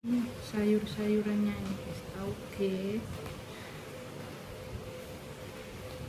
Sayur-sayurannya ini guys, tauge,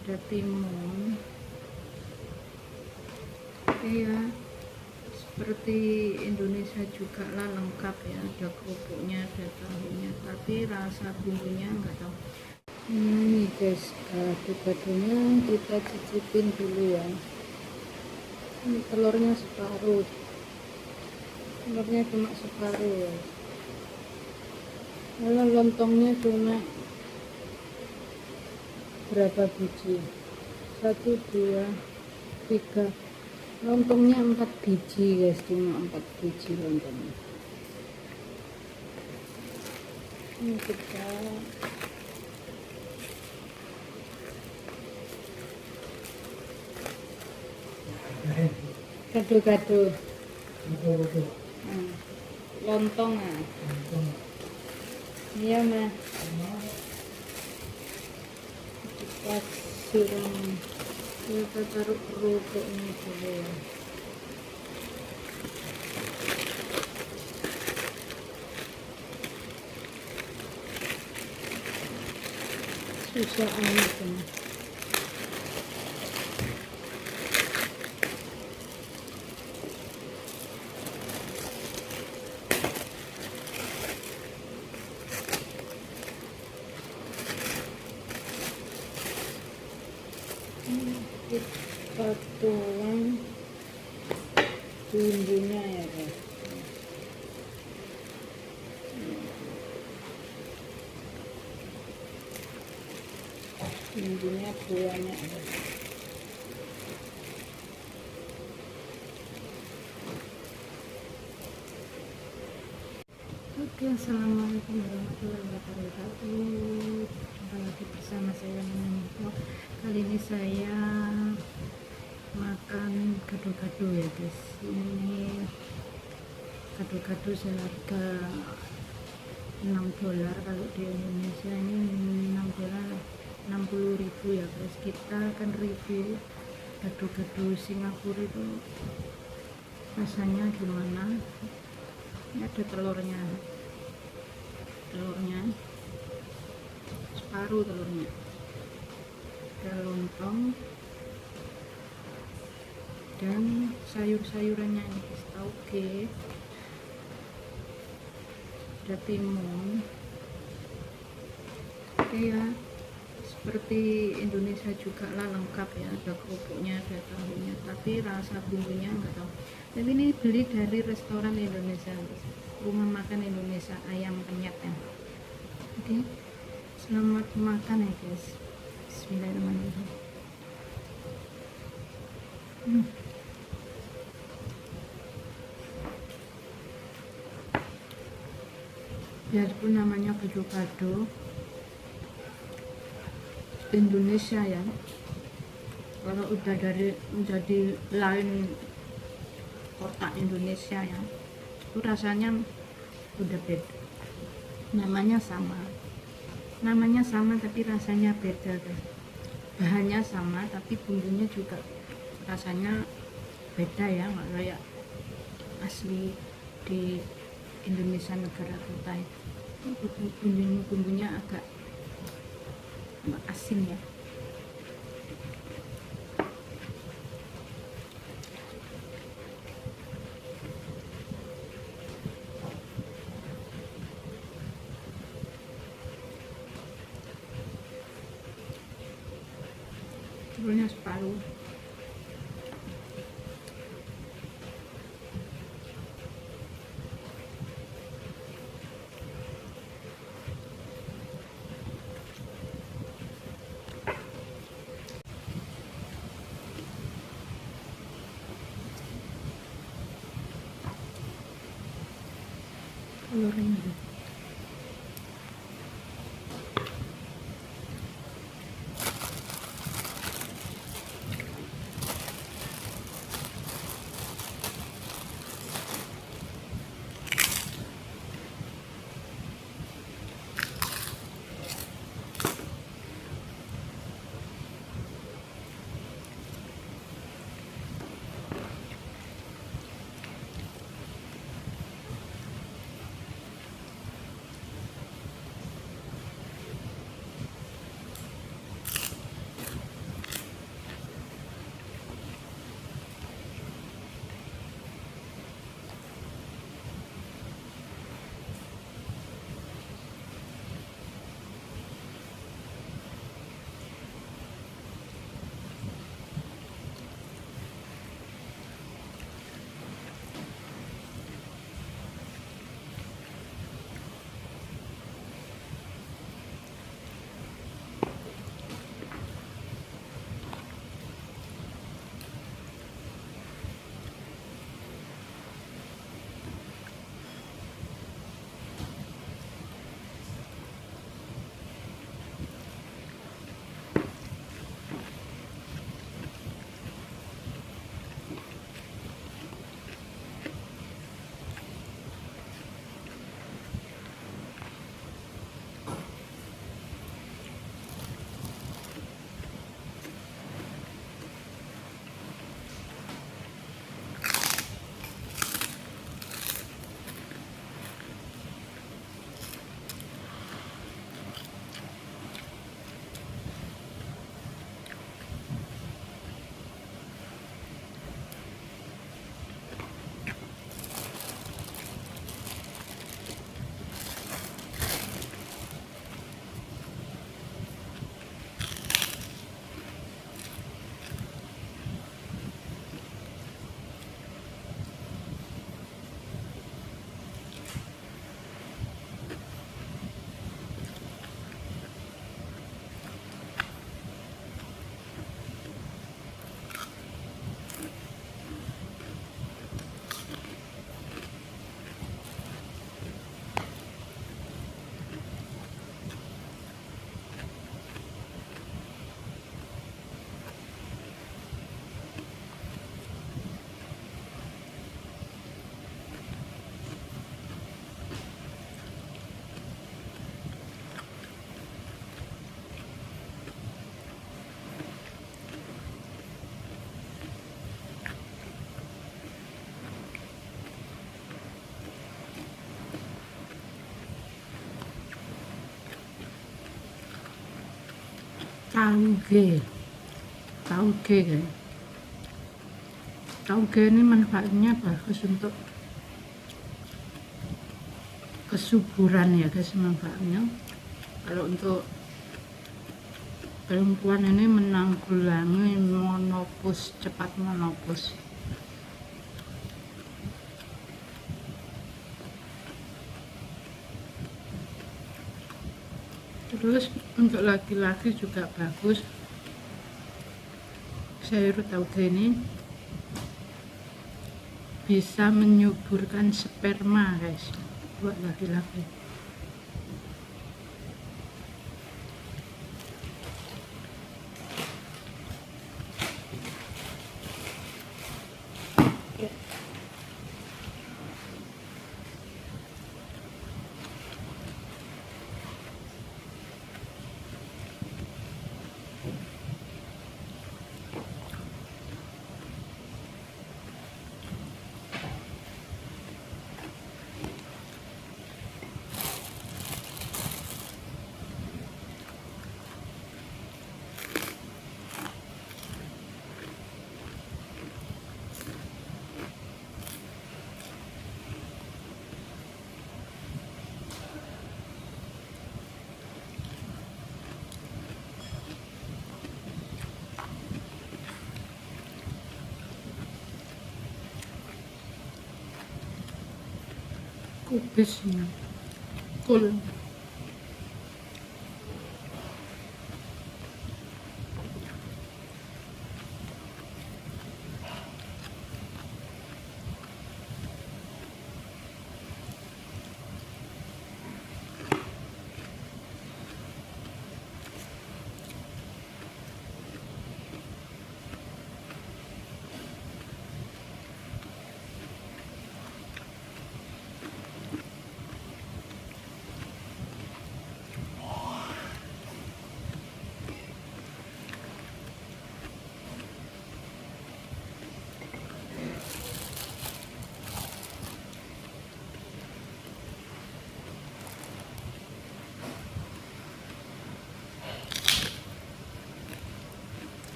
ada timun. Oke ya, seperti Indonesia juga lah, lengkap ya, ada kerupuknya, ada tahunya, tapi rasa bumbunya nggak tahu. Ini guys, gado-gadonya kita cicipin dulu ya. Ini telurnya separuh, telurnya cuma separuh ya. Kalau lontongnya cuma berapa biji? 1, 2, 3. Lontongnya 4 biji guys, cuma 4 biji lontongnya. Ini kita gado-gado. Lontong ah. Iya mah. Kita siram, kita taruh kerupuknya dulu ya. Susah amat ini. Kita tuang bumbunya ya guys. Bumbunya banyak ya. Oke, assalamualaikum warahmatullahi wabarakatuh. Jumpa lagi bersama saya Nana. Kali ini saya makan gado-gado ya guys. Ini gado-gado seharga $6. Kalau di Indonesia ini $6, 60.000 ya guys. Kita akan review gado-gado Singapura itu rasanya gimana. Ini ada telurnya separuh, telurnya ada lontong dan sayur-sayurannya ini guys, tauge, ada timun. Oke ya, seperti Indonesia juga lah, lengkap ya, ada kerupuknya, ada tahunya, tapi rasa bumbunya nggak tahu. Tapi ini beli dari restoran Indonesia, rumah makan Indonesia, ayam penyet ya. Oke, selamat makan ya guys. Bismillahirrahmanirrahim. Biarpun namanya gado-gado Indonesia ya, kalau udah dari menjadi lain kota Indonesia ya, itu rasanya udah beda. Namanya sama tapi rasanya beda guys. Bahannya sama tapi bumbunya juga rasanya beda ya, nggak kayak asli di Indonesia negara kita itu. Bumbunya agak asin ya. Telurnya separuh. Telurnya Tauge, tauge guys. Tauge ini manfaatnya bagus untuk kesuburan ya guys, manfaatnya. Kalau untuk perempuan ini menanggulangi menopause, cepat menopause. Terus untuk laki-laki juga bagus sayur tauge ini, bisa menyuburkan sperma guys buat laki-laki. Kubisnya cool.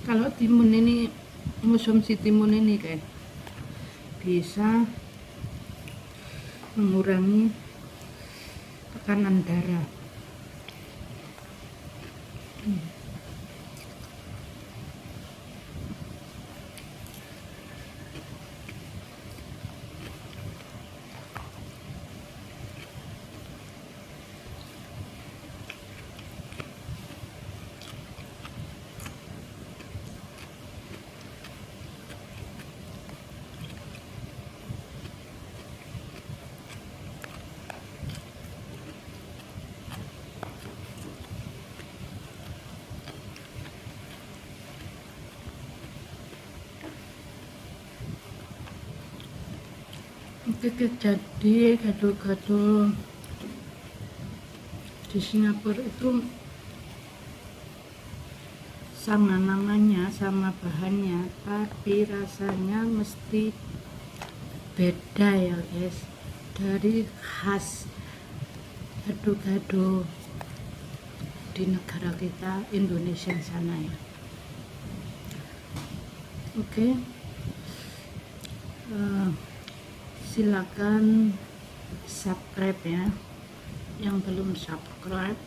Kalau timun ini, konsumsi timun ini kayak bisa mengurangi tekanan darah. Oke, jadi gado-gado di Singapura itu sama namanya, sama bahannya, tapi rasanya mesti beda ya guys, dari khas gado-gado di negara kita Indonesia sana ya. Oke, silakan subscribe ya yang belum subscribe,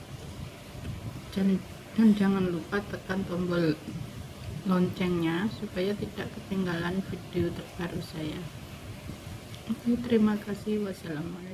dan jangan lupa tekan tombol loncengnya supaya tidak ketinggalan video terbaru saya. Oke, terima kasih. Wassalamualaikum.